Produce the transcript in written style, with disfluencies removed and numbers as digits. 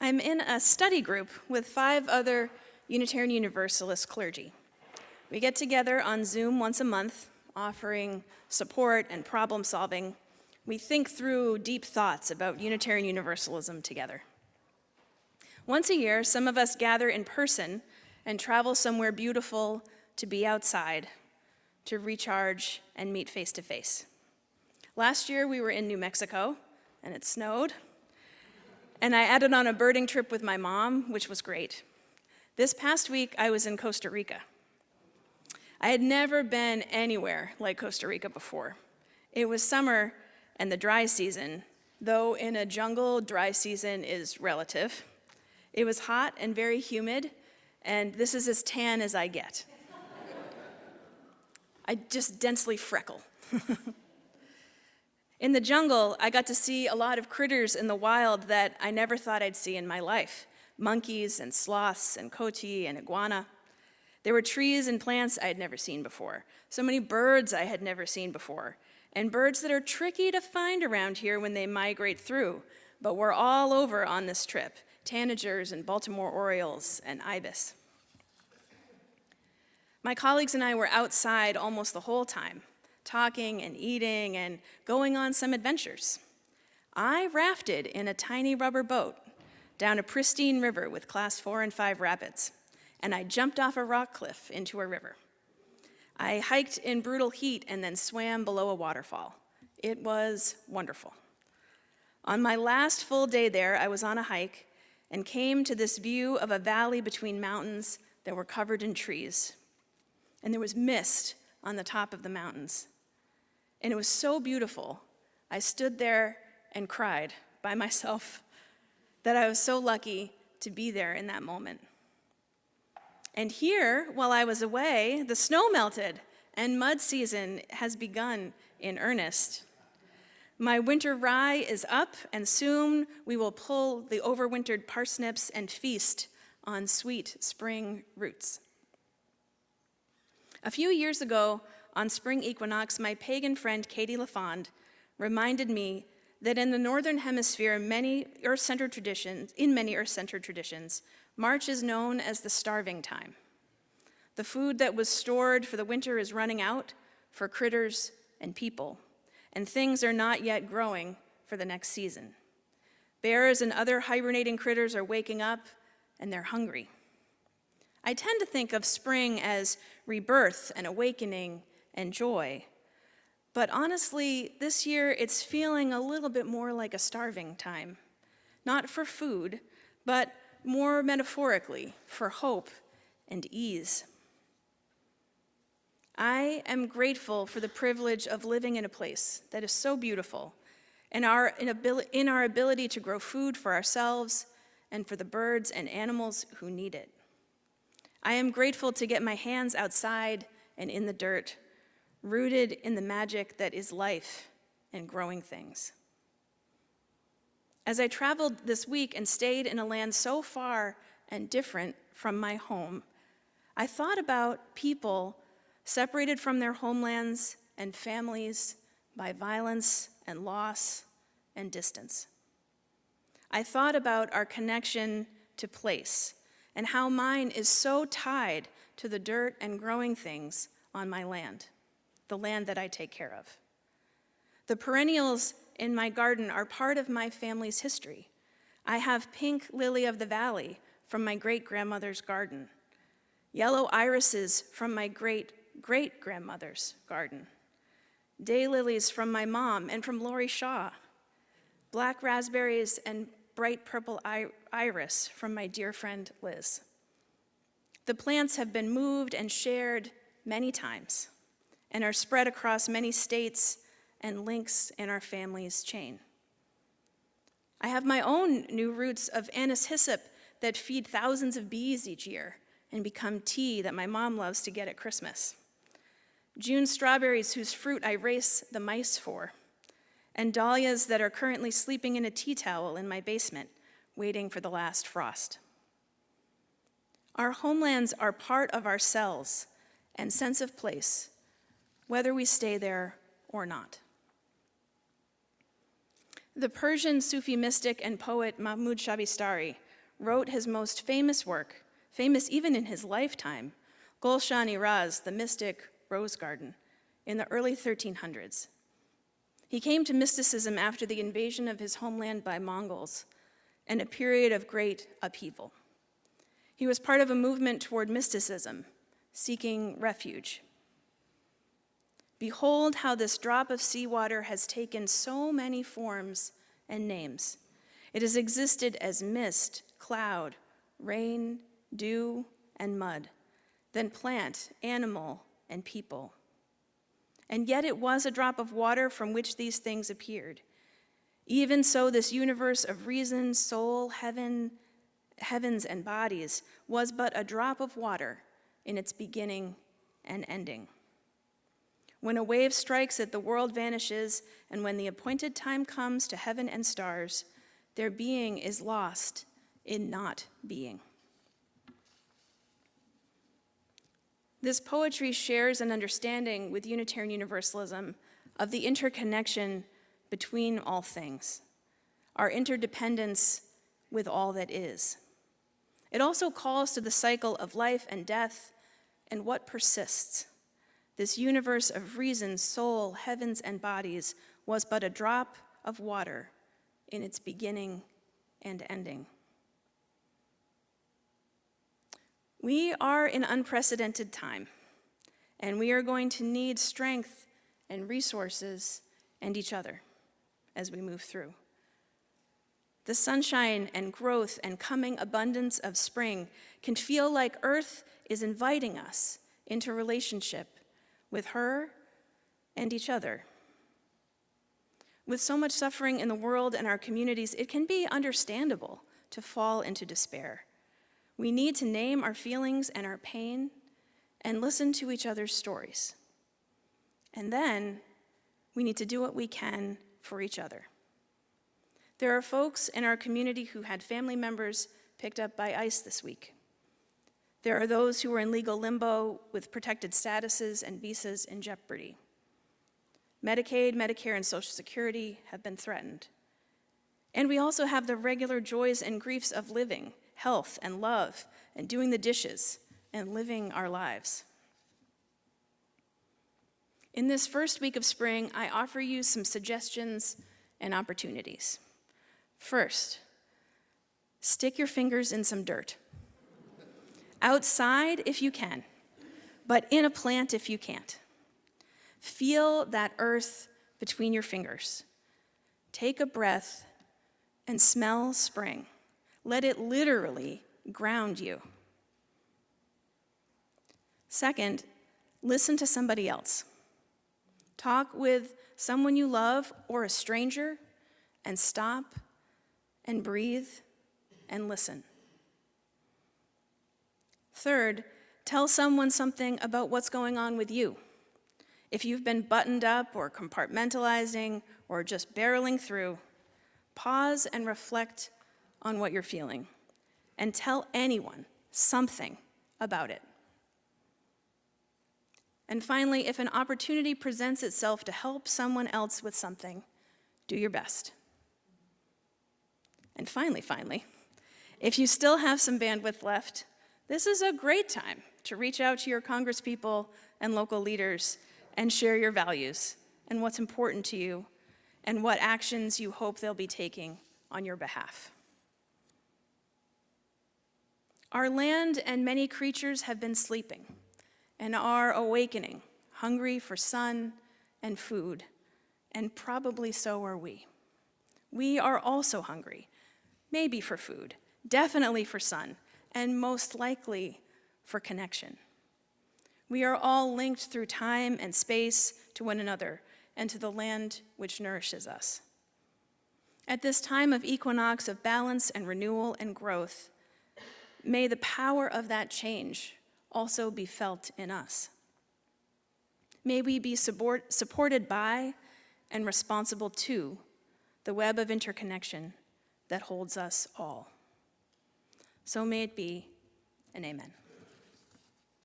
I'm in a study group with 5 other Unitarian Universalist clergy. We get together on Zoom once a month, offering support and problem solving. We think through deep thoughts about Unitarian Universalism together. Once a year, some of us gather in person and travel somewhere beautiful to be outside, to recharge and meet face to face. Last year, we were in New Mexico, and it snowed. And I added on a birding trip with my mom, which was great. This past week, I was in Costa Rica. I had never been anywhere like Costa Rica before. It was summer and the dry season, though in a jungle, dry season is relative. It was hot and very humid, and this is as tan as I get. I just densely freckle. In the jungle, I got to see a lot of critters in the wild that I never thought I'd see in my life. Monkeys and sloths and coati and iguana. There were trees and plants I had never seen before. So many birds I had never seen before. And birds that are tricky to find around here when they migrate through. But we're all over on this trip. Tanagers and Baltimore orioles and ibis. My colleagues and I were outside almost the whole time, talking and eating and going on some adventures. I rafted in a tiny rubber boat down a pristine river with class 4 and 5 rapids, and I jumped off a rock cliff into a river. I hiked in brutal heat and then swam below a waterfall. It was wonderful. On my last full day there, I was on a hike and came to this view of a valley between mountains that were covered in trees. And there was mist on the top of the mountains. And it was so beautiful, I stood there and cried by myself that I was so lucky to be there in that moment. And here, while I was away, the snow melted and mud season has begun in earnest. My winter rye is up, and soon we will pull the overwintered parsnips and feast on sweet spring roots. A few years ago, on spring equinox, my pagan friend Katie LaFond reminded me that in the Northern Hemisphere, in many Earth-centered traditions, March is known as the starving time. The food that was stored for the winter is running out for critters and people, and things are not yet growing for the next season. Bears and other hibernating critters are waking up, and they're hungry. I tend to think of spring as rebirth and awakening and joy. But honestly, this year it's feeling a little bit more like a starving time. Not for food, but more metaphorically, for hope and ease. I am grateful for the privilege of living in a place that is so beautiful, and in our ability to grow food for ourselves and for the birds and animals who need it. I am grateful to get my hands outside and in the dirt, rooted in the magic that is life and growing things. As I traveled this week and stayed in a land so far and different from my home, I thought about people separated from their homelands and families by violence and loss and distance. I thought about our connection to place and how mine is so tied to the dirt and growing things on my land, the land that I take care of. The perennials in my garden are part of my family's history. I have pink lily of the valley from my great-grandmother's garden, yellow irises from my great-great-grandmother's garden, daylilies from my mom and from Lori Shaw, black raspberries and bright purple iris from my dear friend Liz. The plants have been moved and shared many times and are spread across many states and links in our family's chain. I have my own new roots of anise hyssop that feed thousands of bees each year and become tea that my mom loves to get at Christmas. June strawberries whose fruit I race the mice for, and dahlias that are currently sleeping in a tea towel in my basement, waiting for the last frost. Our homelands are part of ourselves and sense of place, whether we stay there or not. The Persian Sufi mystic and poet Mahmoud Shabistari wrote his most famous work, famous even in his lifetime, Gulshan-i-Raz, the mystic rose garden, in the early 1300s. He came to mysticism after the invasion of his homeland by Mongols and a period of great upheaval. He was part of a movement toward mysticism, seeking refuge. Behold how this drop of seawater has taken so many forms and names. It has existed as mist, cloud, rain, dew, and mud, then plant, animal, and people. And yet it was a drop of water from which these things appeared. Even so, this universe of reason, soul, heavens, and bodies was but a drop of water in its beginning and ending. When a wave strikes it, the world vanishes, and when the appointed time comes to heaven and stars, their being is lost in not being. This poetry shares an understanding with Unitarian Universalism of the interconnection between all things, our interdependence with all that is. It also calls to the cycle of life and death and what persists. This universe of reason, soul, heavens, and bodies was but a drop of water in its beginning and ending. We are in unprecedented time, and we are going to need strength and resources and each other as we move through. The sunshine and growth and coming abundance of spring can feel like Earth is inviting us into relationship with her and each other. With so much suffering in the world and our communities, it can be understandable to fall into despair. We need to name our feelings and our pain and listen to each other's stories. And then we need to do what we can for each other. There are folks in our community who had family members picked up by ICE this week. There are those who are in legal limbo with protected statuses and visas in jeopardy. Medicaid, Medicare, and Social Security have been threatened. And we also have the regular joys and griefs of living, health and love, and doing the dishes, and living our lives. In this first week of spring, I offer you some suggestions and opportunities. First, stick your fingers in some dirt. Outside if you can, but in a plant if you can't. Feel that earth between your fingers. Take a breath and smell spring. Let it literally ground you. Second, listen to somebody else. Talk with someone you love or a stranger and stop and breathe and listen. Third, tell someone something about what's going on with you. If you've been buttoned up or compartmentalizing or just barreling through, pause and reflect on what you're feeling and tell anyone something about it. And finally, if an opportunity presents itself to help someone else with something, do your best. And finally, if you still have some bandwidth left, this is a great time to reach out to your congresspeople and local leaders and share your values and what's important to you and what actions you hope they'll be taking on your behalf. Our land and many creatures have been sleeping and are awakening, hungry for sun and food, and probably so are we. We are also hungry, maybe for food, definitely for sun, and most likely for connection. We are all linked through time and space to one another and to the land which nourishes us. At this time of equinox, of balance and renewal and growth, may the power of that change also be felt in us. May we be supported by and responsible to the web of interconnection that holds us all. So may it be, and amen.